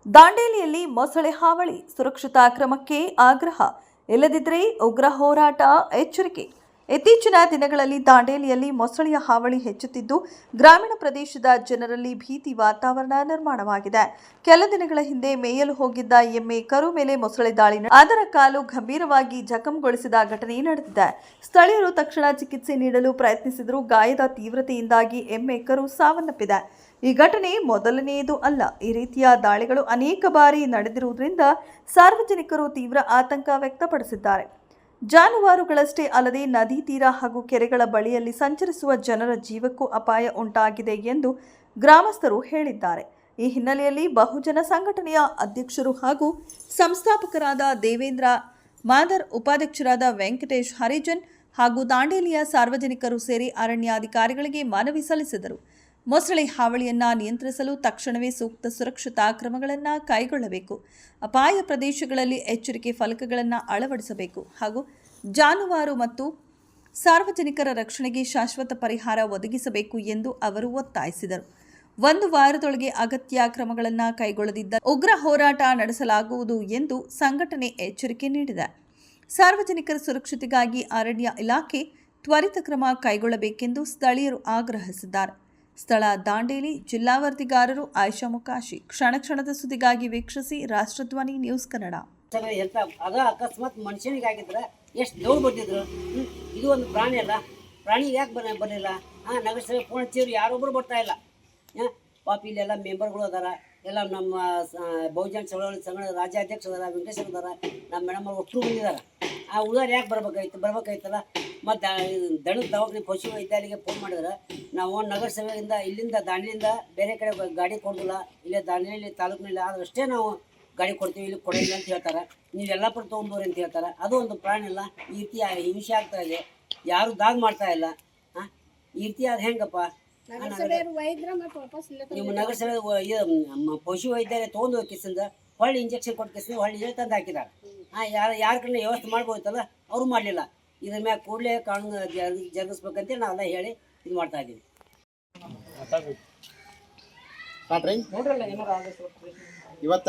ದಾಂಡೇಲಿಯಲ್ಲಿ ಮೊಸಳೆ ಹಾವಳಿ, ಸುರಕ್ಷತಾ ಕ್ರಮಕ್ಕೆ ಆಗ್ರಹ. ಇಲ್ಲದಿದ್ದರೆ ಉಗ್ರ ಹೋರಾಟ, ಎಚ್ಚರಿಕೆ. ಇತ್ತೀಚಿನ ದಿನಗಳಲ್ಲಿ ದಾಂಡೇಲಿಯಲ್ಲಿ ಮೊಸಳೆಯ ಹಾವಳಿ ಹೆಚ್ಚುತ್ತಿದ್ದು, ಗ್ರಾಮೀಣ ಪ್ರದೇಶದ ಜನರಲ್ಲಿ ಭೀತಿ ವಾತಾವರಣ ನಿರ್ಮಾಣವಾಗಿದೆ. ಕೆಲ ದಿನಗಳ ಹಿಂದೆ ಮೇಯಲು ಹೋಗಿದ್ದ ಎಮ್ಮೆ ಕರು ಮೇಲೆ ಮೊಸಳೆ ದಾಳಿ ಅದರ ಕಾಲು ಗಂಭೀರವಾಗಿ ಜಖಂಗೊಳಿಸಿದ ಘಟನೆ ನಡೆದಿದೆ. ಸ್ಥಳೀಯರು ತಕ್ಷಣ ಚಿಕಿತ್ಸೆ ನೀಡಲು ಪ್ರಯತ್ನಿಸಿದರೂ ಗಾಯದ ತೀವ್ರತೆಯಿಂದಾಗಿ ಎಮ್ಮೆ ಕರು ಸಾವನ್ನಪ್ಪಿದೆ. ಈ ಘಟನೆ ಮೊದಲನೆಯದು ಅಲ್ಲ. ಈ ರೀತಿಯ ದಾಳಿಗಳು ಅನೇಕ ಬಾರಿ ನಡೆದಿರುವುದರಿಂದ ಸಾರ್ವಜನಿಕರು ತೀವ್ರ ಆತಂಕ ವ್ಯಕ್ತಪಡಿಸಿದ್ದಾರೆ. ಜಾನುವಾರುಗಳಷ್ಟೇ ಅಲ್ಲದೆ ನದಿ ತೀರ ಹಾಗೂ ಕೆರೆಗಳ ಬಳಿಯಲ್ಲಿ ಸಂಚರಿಸುವ ಜನರ ಜೀವಕ್ಕೂ ಅಪಾಯ ಉಂಟಾಗಿದೆ ಎಂದು ಗ್ರಾಮಸ್ಥರು ಹೇಳಿದ್ದಾರೆ. ಈ ಹಿನ್ನೆಲೆಯಲ್ಲಿ ಬಹುಜನ ಸಂಘಟನೆಯ ಅಧ್ಯಕ್ಷರು ಹಾಗೂ ಸಂಸ್ಥಾಪಕರಾದ ದೇವೇಂದ್ರ ಮಾದರ್, ಉಪಾಧ್ಯಕ್ಷರಾದ ವೆಂಕಟೇಶ್ ಹರಿಜನ್ ಹಾಗೂ ದಾಂಡೇಲಿಯ ಸಾರ್ವಜನಿಕರು ಸೇರಿ ಅರಣ್ಯಾಧಿಕಾರಿಗಳಿಗೆ ಮನವಿ ಸಲ್ಲಿಸಿದರು. ಮೊಸಳೆ ಹಾವಳಿಯನ್ನು ನಿಯಂತ್ರಿಸಲು ತಕ್ಷಣವೇ ಸೂಕ್ತ ಸುರಕ್ಷತಾ ಕ್ರಮಗಳನ್ನು ಕೈಗೊಳ್ಳಬೇಕು. ಅಪಾಯ ಪ್ರದೇಶಗಳಲ್ಲಿ ಎಚ್ಚರಿಕೆ ಫಲಕಗಳನ್ನು ಅಳವಡಿಸಬೇಕು ಹಾಗೂ ಜಾನುವಾರು ಮತ್ತು ಸಾರ್ವಜನಿಕರ ರಕ್ಷಣೆಗೆ ಶಾಶ್ವತ ಪರಿಹಾರ ಒದಗಿಸಬೇಕು ಎಂದು ಅವರು ಒತ್ತಾಯಿಸಿದರು. 1 ವಾರದೊಳಗೆ ಅಗತ್ಯ ಕ್ರಮಗಳನ್ನು ಕೈಗೊಳ್ಳದಿದ್ದ ಉಗ್ರ ಹೋರಾಟ ನಡೆಸಲಾಗುವುದು ಎಂದು ಸಂಘಟನೆ ಎಚ್ಚರಿಕೆ ನೀಡಿದೆ. ಸಾರ್ವಜನಿಕರ ಸುರಕ್ಷತೆಗಾಗಿ ಅರಣ್ಯ ಇಲಾಖೆ ತ್ವರಿತ ಕ್ರಮ ಕೈಗೊಳ್ಳಬೇಕೆಂದು ಸ್ಥಳೀಯರು ಆಗ್ರಹಿಸಿದ್ದಾರೆ. ಸ್ಥಳ ದಾಂಡೇಲಿ. ಜಿಲ್ಲಾ ವರದಿಗಾರರು ಆಯಿಷಾ ಮುಕಾಶಿ. ಕ್ಷಣದ ಸುದ್ದಿಗಾಗಿ ವೀಕ್ಷಿಸಿ ರಾಷ್ಟ್ರಧ್ವನಿ ನ್ಯೂಸ್ ಕನ್ನಡ. ಅದ ಅಕಸ್ಮಾತ್ ಮನುಷ್ಯನಿಗಾಗಿದ್ರೆ ಎಷ್ಟು ದೌಡ್ ಬರ್ತಿದ್ರು. ಇದು ಒಂದು ಪ್ರಾಣಿ ಅಲ್ಲ, ಪ್ರಾಣಿಗೆ ಯಾಕೆ ಬರಲಿಲ್ಲ? ನಗರಸಭೆ ಫೋನ್ ಹಚ್ಚಿದ್ರು, ಯಾರೊಬ್ಬರು ಬರ್ತಾ ಇಲ್ಲ. ಪಾಪ ಇಲ್ಲೆಲ್ಲ ಮೆಂಬರ್ಗಳು ಅದಾರ, ಎಲ್ಲ ನಮ್ಮ ಬಹುಜನ ಚಳವಳಿ ಸಂಘದ ರಾಜ್ಯಾಧ್ಯಕ್ಷ ಅದಾರ, ವೆಂಕಟೇಶ್ ಅದಾರ, ನಮ್ಮ ಮೇಡಮ್ ಅವ್ರು ಒಟ್ಟರು ಬಂದಿದ್ದಾರೆ. ಆ ಉದಾರ ಯಾಕೆ ಬರ್ಬೇಕಾಯ್ತಲ್ಲ. ಮತ್ತು ದಣದ ದವಾಖಾನೆ ಪಶು ವೈದ್ಯಾಲಯಕ್ಕೆ ಫೋನ್ ಮಾಡಿದ್ರೆ ನಾವು ನಗರಸಭೆಯಿಂದ ಇಲ್ಲಿಂದ ದಾಂಡೇಲಿಯಿಂದ ಬೇರೆ ಕಡೆ ಗಾಡಿ ಕೊಡೋದಿಲ್ಲ, ಇಲ್ಲೇ ದಾಂಡೇಲಿ ತಾಲೂಕಿನಲ್ಲಿ ಆದಷ್ಟೇ ನಾವು ಗಾಡಿ ಕೊಡ್ತೀವಿ, ಇಲ್ಲಿ ಕೊಡೋದಿಲ್ಲ ಅಂತ ಹೇಳ್ತಾರೆ. ನೀವು ಎಲ್ಲಾಪುರ ತೊಗೊಂಡೋರಿ ಅಂತ ಹೇಳ್ತಾರೆ. ಅದು ಒಂದು ಪ್ರಾಣಿ ಇಲ್ಲ. ಈ ರೀತಿ ಹಿಂಸೆ ಆಗ್ತಾ ಇದೆ, ಯಾರು ದಾಗ್ ಮಾಡ್ತಾ ಇಲ್ಲ. ಈ ರೀತಿ ಅದು ಹೆಂಗಪ್ಪ? ನಿಮ್ಮ ನಗರಸಭೆ ಪಶು ವೈದ್ಯಾಲಯ ತೊಗೊಂಡು ಹೋಗಿ ಕಿಸಿಂದ ಹೊಳ್ಳಿ ಇಂಜೆಕ್ಷನ್ ಕೊಟ್ಟು ಕಿಸಿಂದ ಹೊಳ್ಳಿ ತಂದು ಹಾಕಿದ್ದಾರೆ. ಯಾರ ಕಡೆ ವ್ಯವಸ್ಥೆ ಮಾಡ್ಬೋದಲ್ಲ, ಅವರು ಮಾಡಲಿಲ್ಲ. ಇದ್ರ ಮ್ಯಾಗ ಕೂಡಲೇ ಕಾನೂನು ಜರುಗಿಸ್ಬೇಕಂತೇಳಿ ನಾವೆಲ್ಲ ಹೇಳಿ ಇದು ಮಾಡ್ತಾ ಇದ್ದೀವಿ. ಇವತ್ತ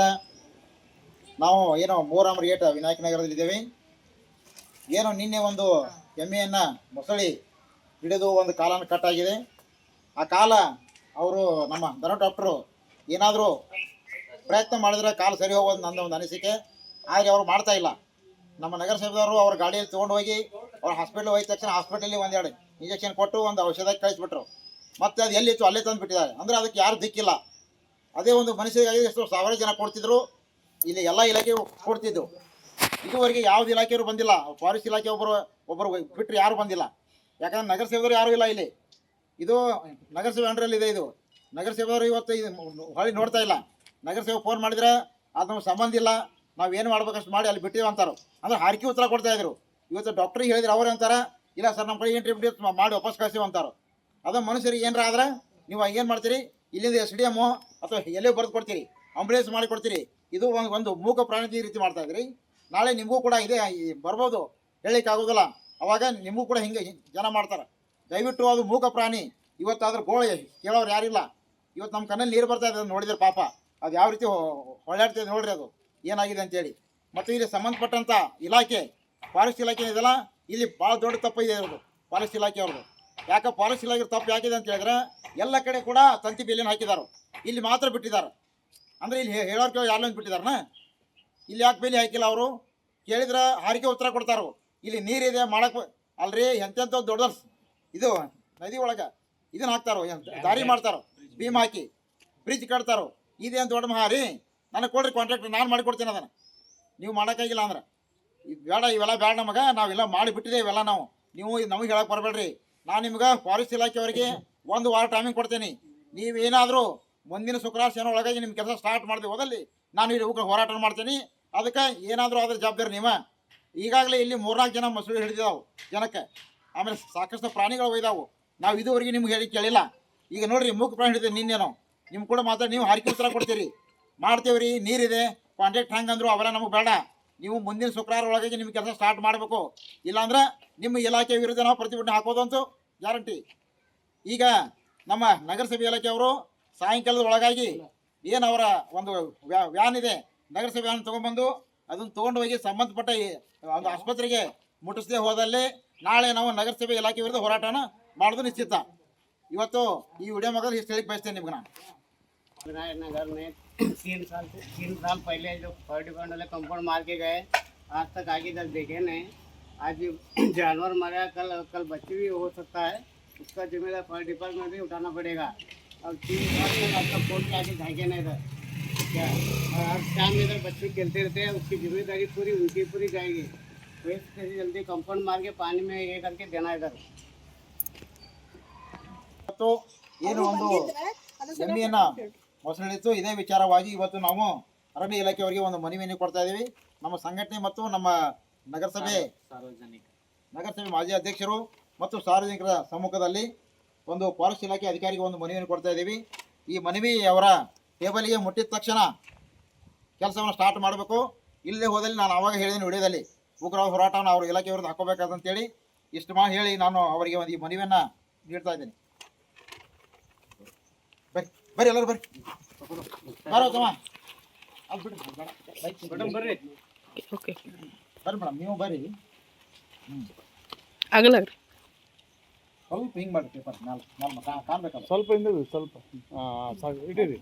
ನಾವು ಏನೋ ಮೂರಾಮರ ಏಟ ವಿನಾಯಕ ನಗರದಲ್ಲಿದ್ದೇವೆ. ಏನೋ ನಿನ್ನೆ ಒಂದು ಎಮ್ಮೆಯನ್ನು ಮೊಸಳಿ ಹಿಡಿದು ಒಂದು ಕಾಲನ್ನು ಕಟ್ಟಾಗಿದೆ. ಆ ಕಾಲ ಅವರು ನಮ್ಮ ದನ ಡಾಕ್ಟ್ರು ಏನಾದರೂ ಪ್ರಯತ್ನ ಮಾಡಿದ್ರೆ ಕಾಲು ಸರಿ ಹೋಗೋದು ನನ್ನ ಒಂದು ಅನಿಸಿಕೆ. ಆದರೆ ಅವರು ಮಾಡ್ತಾ ಇಲ್ಲ. ನಮ್ಮ ನಗರಸಭೆದವರು ಅವ್ರ ಗಾಡಿಯಲ್ಲಿ ತೊಗೊಂಡು ಹೋಗಿ ಅವ್ರ ಹಾಸ್ಪಿಟ್ಲ್ ಹೋಗಿದ ತಕ್ಷಣ ಹಾಸ್ಪಿಟಲ್ಲಿ 1-2 ಇಂಜೆಕ್ಷನ್ ಕೊಟ್ಟು ಒಂದು ಔಷಧ ಕಳಿಸ್ಬಿಟ್ರು. ಮತ್ತು ಅದು ಎಲ್ಲಿತ್ತು ಅಲ್ಲೇ ತಂದು ಬಿಟ್ಟಿದ್ದಾರೆ. ಅಂದರೆ ಅದಕ್ಕೆ ಯಾರು ದಿಕ್ಕಿಲ್ಲ. ಅದೇ ಒಂದು ಮನುಷ್ಯರಿಗಾಗಿ ಎಷ್ಟು 1000 ಜನ ಕೊಡ್ತಿದ್ರು. ಇಲ್ಲಿ ಎಲ್ಲ ಇಲಾಖೆ ಕೊಡ್ತಿದ್ದು. ಇದುವರೆಗೆ ಯಾವ್ದು ಇಲಾಖೆಯವರು ಬಂದಿಲ್ಲ. ಫಾರೆಸ್ಟ್ ಇಲಾಖೆ ಒಬ್ಬರು ಬಿಟ್ಟರೆ ಯಾರು ಬಂದಿಲ್ಲ. ಯಾಕಂದ್ರೆ ನಗರಸಭೆದವರು ಯಾರೂ ಇಲ್ಲ ಇಲ್ಲಿ. ಇದು ನಗರಸಭೆ ಅಂಡರಲ್ಲಿದೆ. ಇದು ನಗರಸಭೆಯವರು ಇವತ್ತು ಇದು ಹೊಳ್ಳಿ ನೋಡ್ತಾ ಇಲ್ಲ. ನಗರಸಭೆ ಫೋನ್ ಮಾಡಿದ್ರೆ ಅದು ನಮ್ಗೆ ಸಂಬಂಧ ಇಲ್ಲ, ನಾವೇನು ಮಾಡ್ಬೇಕಷ್ಟು ಮಾಡಿ ಅಲ್ಲಿ ಬಿಟ್ಟಿವಿ ಅಂತಾರೆ. ಅಂದ್ರೆ ಹಾರಿಕೆ ಉತ್ತರ ಕೊಡ್ತಾಯಿದ್ರು. ಇವತ್ತು ಡಾಕ್ಟ್ರಿಗೆ ಹೇಳಿದ್ರೆ ಅವ್ರು ಅಂತಾರೆ, ಇಲ್ಲ ಸರ್ ನಮ್ಮ ಕಡೆ ಎಂಟ್ರಿ ಮಾಡಿ ವಾಪಸ್ ಕಳಿಸ್ತೀವಿ ಅಂತಾರೆ. ಅದು ಮನುಷ್ಯರಿಗೆ ಏನಾರ ಆದ್ರೆ ನೀವು ಏನು ಮಾಡ್ತೀರಿ, ಇಲ್ಲಿಂದ SDM ಅಥವಾ ಎಲ್ಲೇ ಬರೆದು ಕೊಡ್ತೀರಿ, ಆಂಬುಲೆನ್ಸ್ ಮಾಡಿ ಕೊಡ್ತೀರಿ. ಇದು ಒಂದು ಮೂಕ ಪ್ರಾಣಿ ಈ ರೀತಿ ಮಾಡ್ತಾಯಿದ್ರಿ. ನಾಳೆ ನಿಮಗೂ ಕೂಡ ಇದೆ ಬರ್ಬೋದು, ಹೇಳಲಿಕ್ಕೆ ಆಗೋದಿಲ್ಲ. ಅವಾಗ ನಿಮಗೂ ಕೂಡ ಹಿಂಗೆ ಜನ ಮಾಡ್ತಾರೆ. ದಯವಿಟ್ಟು ಅದು ಮೂಕ ಪ್ರಾಣಿ. ಇವತ್ತು ಅದ್ರ ಗೋಳೆ ಕೇಳೋರು ಯಾರಿಲ್ಲ. ಇವತ್ತು ನಮ್ಮ ಕಣ್ಣಲ್ಲಿ ನೀರು ಬರ್ತಾ ಇದೆ ನೋಡಿದ್ರೆ ಪಾಪ. ಅದು ಯಾವ ರೀತಿ ಹೊಳ್ಳಾಡ್ತಿದೆ ನೋಡ್ರಿ, ಅದು ಏನಾಗಿದೆ ಅಂತೇಳಿ. ಮತ್ತು ಇಲ್ಲಿ ಸಂಬಂಧಪಟ್ಟಂಥ ಇಲಾಖೆ ಫಾರೆಸ್ಟ್ ಇಲಾಖೆ ಇದೆಲ್ಲ, ಇಲ್ಲಿ ಭಾಳ ದೊಡ್ಡ ತಪ್ಪು ಇದೆ ಇರೋದು ಫಾರೆಸ್ಟ್ ಇಲಾಖೆಯವ್ರದ್ದು. ಯಾಕೆ ಫಾರೆಸ್ಟ್ ಇಲಾಖೆ ತಪ್ಪು ಯಾಕಿದೆ ಅಂತ ಹೇಳಿದ್ರೆ, ಎಲ್ಲ ಕಡೆ ಕೂಡ ತಂತಿ ಬೇಲಿಯನ್ನು ಹಾಕಿದ್ದಾರೆ, ಇಲ್ಲಿ ಮಾತ್ರ ಬಿಟ್ಟಿದ್ದಾರೆ. ಅಂದರೆ ಇಲ್ಲಿ ಹೇಳೋರು ಕೇಳಿ ಯಾರೊಂದು ಬಿಟ್ಟಿದಾರನ, ಇಲ್ಲಿ ಯಾಕೆ ಬೇಲಿ ಹಾಕಿಲ್ಲ? ಅವರು ಕೇಳಿದ್ರೆ ಹಾರಿಕೆ ಉತ್ತರ ಕೊಡ್ತಾರೋ. ಇಲ್ಲಿ ನೀರಿದೆ ಮಾಡಕ್ಕೆ ಅಲ್ರಿ, ಎಂತೆಂಥ ದೊಡ್ಡ ಇದು ನದಿ ಒಳಗೆ ಇದನ್ನು ಹಾಕ್ತಾರೋ, ದಾರಿ ಮಾಡ್ತಾರೋ, ಭೀಮ್ ಹಾಕಿ ಬ್ರಿಡ್ಜ್ ಕಟ್ತಾರೋ. ಇದೇನು ದೊಡ್ಡ ಮಹಾರಿ, ನನಗೆ ಕೊಡ್ರಿ ಕಾಂಟ್ರಾಕ್ಟ್, ನಾನು ಮಾಡಿಕೊಡ್ತೀನಿ. ಅದನ್ನು ನೀವು ಮಾಡೋಕ್ಕಾಗಿಲ್ಲ ಅಂದ್ರೆ ಇದು ಬೇಡ, ಇವೆಲ್ಲ ಬೇಡ ನಮಗೆ, ನಾವೆಲ್ಲ ಮಾಡಿಬಿಟ್ಟಿದೆ ಇವೆಲ್ಲ. ನೀವು ನಮಗೆ ಹೇಳಕ್ಕೆ ಬರಬೇಡ್ರಿ. ನಾನು ನಿಮ್ಗೆ ಫಾರೆಸ್ಟ್ ಇಲಾಖೆಯವರಿಗೆ 1 ವಾರ ಟೈಮಿಂಗ್ ಕೊಡ್ತೀನಿ. ನೀವೇನಾದರೂ ಮುಂದಿನ ಶುಕ್ರವಾರ ಶನಿವಾರ ಒಳಗಾಗಿ ನಿಮ್ಮ ಕೆಲಸ ಸ್ಟಾರ್ಟ್ ಮಾಡ್ತೀವಿ ಹೋದಲ್ಲಿ ನಾನು ಇಲ್ಲಿ ಹೋರಾಟ ಮಾಡ್ತೀನಿ. ಅದಕ್ಕೆ ಏನಾದರೂ ಅದ್ರ ಜವಾಬ್ದಾರಿ ನೀವು. ಈಗಾಗಲೇ ಇಲ್ಲಿ 3-4 ಜನ ಮೊಸಳೆ ಹಿಡಿದಿದ್ದಾವೆ ಜನಕ್ಕೆ. ಆಮೇಲೆ ಸಾಕಷ್ಟು ಪ್ರಾಣಿಗಳು ಒಯ್ದಾವು. ನಾವು ಇದುವರೆಗೆ ನಿಮ್ಗೆ ಹೇಳಿ ಕೇಳಿಲ್ಲ. ಈಗ ನೋಡಿರಿ, ಮೂಕ ಪ್ರಾಣಿ ಹಿಡಿದೆ ನಿನ್ನೇನೋ. ನಿಮ್ಮ ಕೂಡ ಮಾತ್ರ ನೀವು ಹಾರಿಕೆ ಉತ್ತರ ಕೊಡ್ತೀರಿ. ಮಾಡ್ತೇವ್ರಿ, ನೀರಿದೆ, ಕಾಂಟ್ರಾಕ್ಟ್ ಹೆಂಗಂದ್ರು ಅವೆಲ್ಲ ನಮಗೆ ಬೇಡ. ನೀವು ಮುಂದಿನ ಶುಕ್ರವಾರ ಒಳಗಾಗಿ ನಿಮ್ಮ ಕೆಲಸ ಸ್ಟಾರ್ಟ್ ಮಾಡಬೇಕು. ಇಲ್ಲಾಂದ್ರೆ ನಿಮ್ಮ ಇಲಾಖೆ ವಿರುದ್ಧ ನಾವು ಪ್ರತಿಭಟನೆ ಹಾಕೋದಂತೂ ಗ್ಯಾರಂಟಿ. ಈಗ ನಮ್ಮ ನಗರಸಭೆ ಇಲಾಖೆಯವರು ಸಾಯಂಕಾಲದ ಒಳಗಾಗಿ ಏನು ಅವರ ಒಂದು ವ್ಯಾನ್ ಇದೆ, ನಗರಸಭೆ ವ್ಯಾನ್ ತೊಗೊಂಡ್ಬಂದು ಅದನ್ನು ತೊಗೊಂಡು ಹೋಗಿ ಸಂಬಂಧಪಟ್ಟ ಒಂದು ಆಸ್ಪತ್ರೆಗೆ ಮುಟ್ಟಿಸದೆ ಹೋದಲ್ಲಿ ನಾಳೆ ನಾವು ನಗರಸಭೆ ಇಲಾಖೆ ವಿರುದ್ಧ ಹೋರಾಟನ ಮಾಡೋದು ನಿಶ್ಚಿತ. ಇವತ್ತು ಈ ವಿಡಿಯೋ ಮಗಲ್ಲಿ ಇಷ್ಟು ಹೇಳಿ ಬಯಸ್ತೇನೆ ನಿಮ್ಗೆ ನಾನು. नगर में 3 साल पहले जो फर्स्ट डिपार्टमेंट वाले कंपाउंड मार के गए, आज तक आगे तक देखे नहीं। आज जानवर मरा, कल बच्चे भी हो सकता है, उसका जिम्मेदार फर्स्ट डिपार्टमेंट भी उठाना पड़ेगा। और 3 साल तक आपका कोर्ट के आगे झाँके नहीं इधर क्या, और हर शाम में इधर बच्चे खेलते रहते हैं, उसकी जिम्मेदारी पूरी उनकी पूरी जाएगी। तो इससे जल्दी कंपाउंड मार के पानी में ये करके देना इधर। ಇವತ್ತು ಏನು ಒಂದು ಎಮ್ಮೆಯನ್ನ ಮೊಸಳಿತ್ತು, ಇದೇ ವಿಚಾರವಾಗಿ ಇವತ್ತು ನಾವು ಅರಣ್ಯ ಇಲಾಖೆಯವರಿಗೆ ಒಂದು ಮನವಿಯನ್ನು ಕೊಡ್ತಾ ಇದ್ದೀವಿ. ನಮ್ಮ ಸಂಘಟನೆ ಮತ್ತು ನಮ್ಮ ನಗರಸಭೆ ಮಾಜಿ ಅಧ್ಯಕ್ಷರು ಮತ್ತು ಸಾರ್ವಜನಿಕರ ಸಮ್ಮುಖದಲ್ಲಿ ಒಂದು ಫಾರೆಸ್ಟ್ ಇಲಾಖೆ ಅಧಿಕಾರಿಗೆ ಒಂದು ಮನವಿಯನ್ನು ಕೊಡ್ತಾ ಇದ್ದೀವಿ. ಈ ಮನವಿ ಅವರ ಟೇಬಲಿಗೆ ಮುಟ್ಟಿದ ತಕ್ಷಣ ಕೆಲಸವನ್ನು ಸ್ಟಾರ್ಟ್ ಮಾಡಬೇಕು. ಇಲ್ಲದೆ ಹೋದಲ್ಲಿ ನಾನು ಆವಾಗ ಹೇಳಿದ್ದೀನಿ ವಿಡಿಯೋದಲ್ಲಿ ಉಗ್ರವಾದ ಹೋರಾಟವನ್ನು ಅವ್ರ ಇಲಾಖೆ ವಿರುದ್ಧ ಹಾಕೋಬೇಕಾದಂತೇಳಿ ಇಷ್ಟು ಮಾಡಿ ಹೇಳಿ ನಾನು ಅವರಿಗೆ ಒಂದು ಈ ಮನವಿಯನ್ನು ನೀಡ್ತಾ ಇದ್ದೀನಿ. ಬರ್ರಿ ಎಲ್ಲರೂ ಬರ್ರಿ ಬರೋತಮ್ಮ ಅದು ಬಿಡ್ರಿ ಮೇಡಮ್ ಬರ್ರಿ. ಓಕೆ ಬರ್ರಿ ಮೇಡಮ್ ನೀವು ಬರ್ರಿ. ಆಗಲ್ಲ ಸ್ವಲ್ಪ ಹಿಂಗೆ ಮಾಡಿ ಪೇಪರ್ ಕಾಣ್ಬೇಕಲ್ಲ ಸ್ವಲ್ಪ ಹಿಂದೆ ಸ್ವಲ್ಪ ಇಟ್ಟಿರಿ.